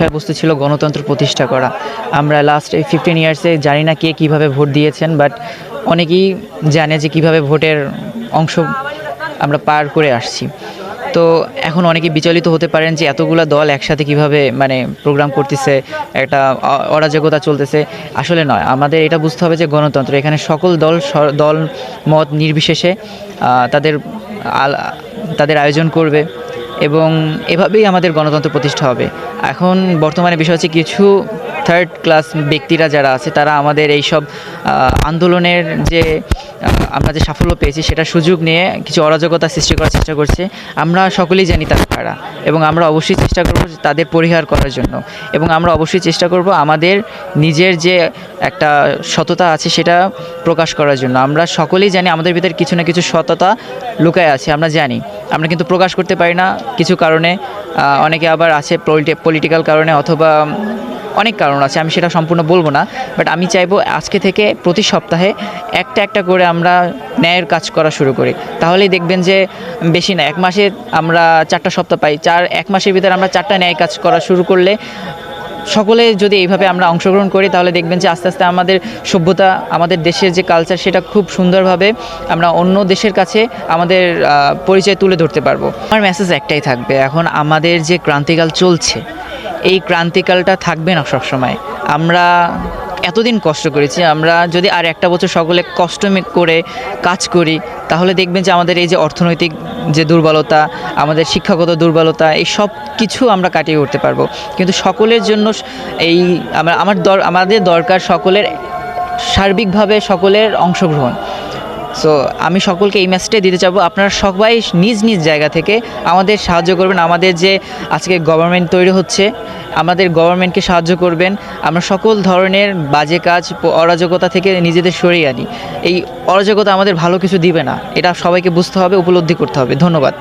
বিষয়বস্তু ছিল গণতন্ত্র প্রতিষ্ঠা করা। আমরা লাস্ট এই 15 ইয়ার্সে জানি না কে কীভাবে ভোট দিয়েছেন, বাট অনেকেই জানে যে কীভাবে ভোটের অংশ আমরা পার করে আসছি। তো এখন অনেকে বিচলিত হতে পারেন যে এতগুলো দল একসাথে কিভাবে মানে প্রোগ্রাম করতেছে, একটা অরাজকতা চলতেছে। আসলে নয়, আমাদের এটা বুঝতে হবে যে গণতন্ত্র, এখানে সকল দল মত নির্বিশেষে তাদের তাদের আয়োজন করবে এবং এভাবেই আমাদের গণতন্ত্র প্রতিষ্ঠা হবে। এখন বর্তমানে বিষয় হচ্ছে কিছু থার্ড ক্লাস ব্যক্তিরা যারা আছে তারা আমাদের এই সব আন্দোলনের যে আমরা যে সাফল্য পেয়েছি সেটার সুযোগ নিয়ে কিছু অরাজকতা সৃষ্টি করার চেষ্টা করছে। আমরা সকলেই জানি তারা কারা এবং আমরা অবশ্যই চেষ্টা করব তাদের পরিহার করার জন্য, এবং আমরা অবশ্যই চেষ্টা করব আমাদের নিজের যে একটা সততা আছে সেটা প্রকাশ করার জন্য। আমরা সকলেই জানি আমাদের ভিতরে কিছু না কিছু সততা লুকায় আছে, আমরা জানি, আমরা কিন্তু প্রকাশ করতে পারি না কিছু কারণে। অনেকে আবার আছে পলিটিক্যাল কারণে, অথবা অনেক কারণ আছে, আমি সেটা সম্পূর্ণ বলবো না। বাট আমি চাইবো আজকে থেকে প্রতি সপ্তাহে একটা করে আমরা ন্যায়ের কাজ করা শুরু করি। তাহলেই দেখবেন যে বেশি না, 1 মাসে আমরা 4টা সপ্তাহ পাই, 1 মাসের ভিতরে আমরা 4টা ন্যায় কাজ করা শুরু করলে, সকলে যদি এইভাবে আমরা অংশগ্রহণ করি, তাহলে দেখবেন যে আস্তে আস্তে আমাদের সভ্যতা, আমাদের দেশের যে কালচার, সেটা খুব সুন্দরভাবে আমরা অন্য দেশের কাছে আমাদের পরিচয় তুলে ধরতে পারবো। আমার মেসেজ একটাই থাকবে, এখন আমাদের যে ক্রান্তিকাল চলছে, এই ক্রান্তিকালটা থাকবে না সবসময়। আমরা এতদিন কষ্ট করেছি, আমরা যদি আর একটা বছর সকলে কষ্ট করে কাজ করি, তাহলে দেখবেন যে আমাদের এই যে অর্থনৈতিক যে দুর্বলতা, আমাদের শিক্ষাগত দুর্বলতা, এই সব কিছু আমরা কাটিয়ে উঠতে পারবো। কিন্তু সকলের জন্য এই আমাদের দরকার সকলের, সার্বিকভাবে সকলের অংশগ্রহণ। সো আমি সকলকে এই মেসেজটাই দিতে চাবো, আপনারা সবাই নিজ নিজ জায়গা থেকে আমাদের সাহায্য করবেন। আমাদের যে আজকে গভর্নমেন্ট তৈরি হচ্ছে, আমাদের গভর্নমেন্টকে সাহায্য করবেন। আমরা সকল ধরনের বাজে কাজ, অরাজকতা থেকে নিজেদের সরিয়ে আনি। এই অরাজকতা আমাদের ভালো কিছু দিবে না, এটা সবাইকে বুঝতে হবে, উপলব্ধি করতে হবে। ধন্যবাদ।